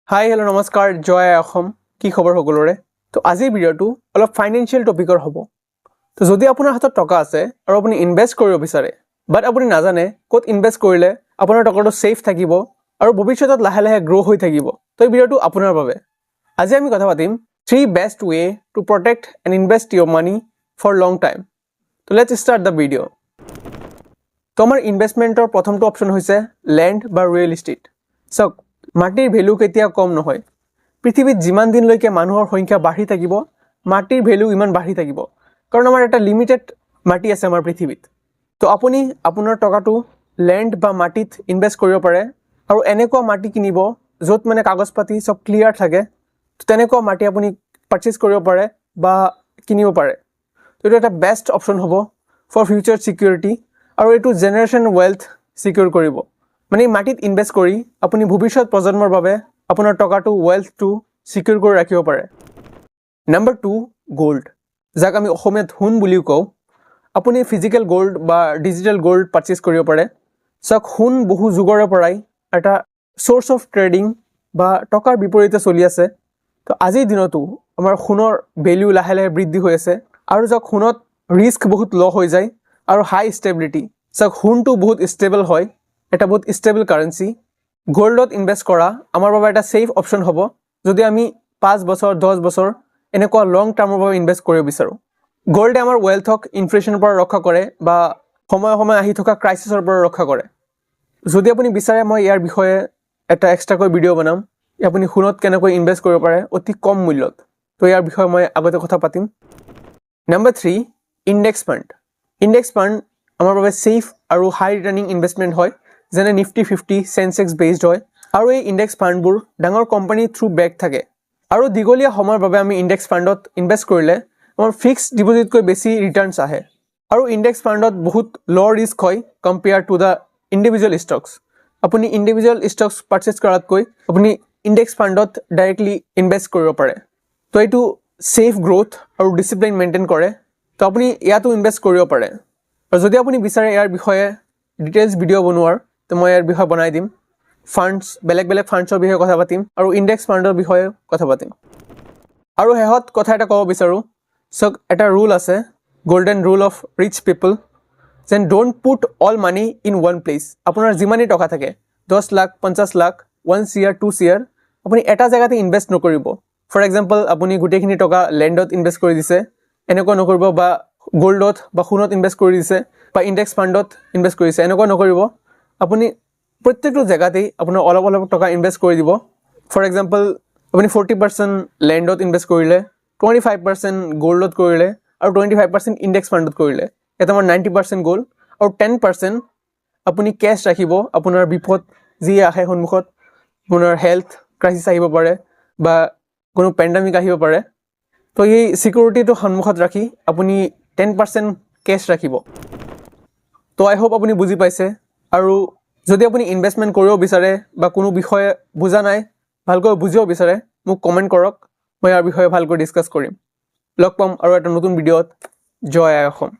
hi hello' নমস্কাৰ জয় অসম কি খবৰ সকলোৰে তো আজিৰ ভিডিঅ'টো অলপ ফাইনেন্সিয়েল টপিকৰ হ'ব তো যদি আপোনাৰ হাতত টকা আছে আৰু আপুনি ইনভেষ্ট কৰিব বিচাৰে বাট আপুনি নাজানে ক'ত ইনভেষ্ট কৰিলে আপোনাৰ টকাটো ছেফ থাকিব আৰু ভৱিষ্যতত লাহে লাহে গ্ৰ' হৈ থাকিব তো এই ভিডিঅ'টো আপোনাৰ বাবে আজি আমি কথা পাতিম 3 best way to protect and invest your money for long time তো লেটছ ষ্টাৰ্ট দ্য ভিডিঅ' তো আমাৰ ইনভেষ্টমেণ্টৰ প্ৰথমটো অপশ্যন হৈছে লেণ্ড বা ৰিয়েল ইষ্টেট চাওক মাটিৰ ভেলু কেতিয়া কম নহয় পৃথিৱীত যিমান দিনলৈকে মানুহৰ সংখ্যা বাঢ়ি থাকিব মাটিৰ ভেলু ইমান বাঢ়ি থাকিব কাৰণ আমাৰ এটা লিমিটেড মাটি আছে আমাৰ পৃথিৱীত তো আপুনি আপোনাৰ টকাটো লেণ্ড বা মাটিত ইনভেষ্ট কৰিব পাৰে আৰু এনেকুৱা মাটি কিনিব য'ত মানে কাগজ পাতি সব ক্লিয়াৰ থাকে তেনেকুৱা মাটি আপুনি পাৰচেজ কৰিব পাৰে বা কিনিব পাৰে তো এইটো এটা বেষ্ট অপশ্যন হ'ব ফৰ ফিউচাৰ ছিকিউৰিটি আৰু এইটো জেনেৰেশ্যন ৱেল্থ ছিকিউৰ কৰিব মানে মাটিত ইনভেষ্ট কৰি আপুনি ভৱিষ্যত প্ৰজন্মৰ বাবে আপোনাৰ টকাটো ৱেল্থটো ছিকিউৰ কৰি ৰাখিব পাৰে নম্বৰ 2 গোল্ড যাক আমি অসমীয়াত সোণ বুলিও কওঁ আপুনি ফিজিকেল গোল্ড বা ডিজিটেল গোল্ড পাৰচেজ কৰিব পাৰে চাওক সোণ বহু যুগৰে পৰাই এটা চ'ৰ্চ অফ ট্ৰেডিং বা টকাৰ বিপৰীতে চলি আছে তো আজিৰ দিনতো আমাৰ সোণৰ ভেলিউ লাহে লাহে বৃদ্ধি হৈ আছে আৰু যাক সোণত ৰিস্ক বহুত ল' হৈ যায় আৰু হাই ষ্টেবিলিটি চাওক সোণটো বহুত ষ্টেবল হয় এটা বহুত ষ্টেবল কাৰেঞ্চি গোল্ডত ইনভেষ্ট কৰা আমাৰ বাবে এটা ছেফ অপশ্যন হ'ব যদি আমি 5 বছৰ 10 বছৰ এনেকুৱা লং টাৰ্মৰ বাবে ইনভেষ্ট কৰিব বিচাৰোঁ গোল্ডে আমাৰ ৱেল্থক ইনফ্লেশ্যনৰ পৰা ৰক্ষা কৰে বা সময়ে সময়ে আহি থকা ক্ৰাইচিছৰ পৰা ৰক্ষা কৰে যদি আপুনি বিচাৰে মই ইয়াৰ বিষয়ে এটা এক্সট্ৰাকৈ ভিডিঅ' বনাম আপুনি সোণত কেনেকৈ ইনভেষ্ট কৰিব পাৰে অতি কম মূল্যত তো ইয়াৰ বিষয়ে মই আগতে কথা পাতিম নম্বৰ 3 ইণ্ডেক্স ফাণ্ড আমাৰ বাবে ছেফ আৰু হাই ৰিটাৰ্নিং ইনভেষ্টমেণ্ট হয় যেনে নিফটি 50 সেনসেক্স বেছড হয় আৰু এই ইণ্ডেক্স ফাণ্ডবোৰ ডাঙৰ কোম্পানী থ্ৰু বেক থাকে আৰু দীঘলীয়া সময়ৰ বাবে আমি ইণ্ডেক্স ফাণ্ডত ইনভেষ্ট কৰিলে আমাৰ ফিক্সড ডিপজিটকৈ বেছি ৰিটাৰ্ণছ আহে আৰু ইণ্ডেক্স ফাণ্ডত বহুত ল' ৰিস্ক হয় compare to the individual stocks আপুনি ইণ্ডিভিজুৱেল ষ্টকছ পাৰচেজ কৰাতকৈ আপুনি ইণ্ডেক্স ফাণ্ডত ডাইৰেক্টলি ইনভেষ্ট কৰিব পাৰে তো এইটো ছেফ গ্ৰ'থ আৰু ডিচিপ্লিন মেইনটেইন কৰে তো আপুনি ইয়াতো ইনভেষ্ট কৰিব পাৰে আৰু যদি আপুনি বিচাৰে ইয়াৰ বিষয়ে ডিটেইলছ ভিডিঅ' বনোৱাৰ তো মই ইয়াৰ বিষয়ে বনাই দিম ফাণ্ডছ বেলেগ ফাণ্ডছৰ বিষয়ে কথা পাতিম আৰু ইণ্ডেক্স ফাণ্ডৰ বিষয়ে কথা পাতিম আৰু শেষত কথা এটা ক'ব বিচাৰোঁ চাওক এটা ৰুল আছে গোল্ডেন ৰুল অফ ৰিচ পিপল যেন don't put all money in one place আপোনাৰ যিমানেই টকা থাকে 10 লাখ 50 লাখ 1 CR 2 CR আপুনি এটা জেগাতে ইনভেষ্ট নকৰিব ফৰ এক্সাম্পল আপুনি গোটেইখিনি টকা লেণ্ডত ইনভেষ্ট কৰি দিছে এনেকুৱা নকৰিব বা গোল্ডত বা সোণত ইনভেষ্ট কৰি দিছে বা ইণ্ডেক্স ফাণ্ডত ইনভেষ্ট কৰিছে এনেকুৱা নকৰিব আপুনি প্ৰত্যেকটো জেগাতেই আপোনাৰ অলপ টকা ইনভেষ্ট কৰি দিব ফৰ এক্সাম্পল আপুনি 40% লেণ্ডত ইনভেষ্ট কৰিলে 25% গোল্ডত কৰিলে আৰু 25% ইণ্ডেক্স ফাণ্ডত কৰিলে এটা আমাৰ 90% গ'ল আৰু 10% আপুনি কেছ ৰাখিব আপোনাৰ বিপদ যি আহে সন্মুখত আপোনাৰ হেল্থ ক্ৰাইচিছ আহিব পাৰে বা কোনো পেণ্ডামিক আহিব পাৰে তো এই ছিকিউৰিটিটো সন্মুখত ৰাখি আপুনি 10% কেছ ৰাখিব তো আই হোপ আপুনি বুজি পাইছে আৰু যদি আপুনি ইনভেষ্টমেণ্ট কৰিব বিচাৰে বা কোনো বিষয়ে বুজা নাই ভালকৈ বুজিব বিচাৰে মোক কমেণ্ট কৰক মই ইয়াৰ বিষয়ে ভালকৈ ডিছকাছ কৰিম লগ পাম আৰু এটা নতুন ভিডিঅ'ত জয় আই অসম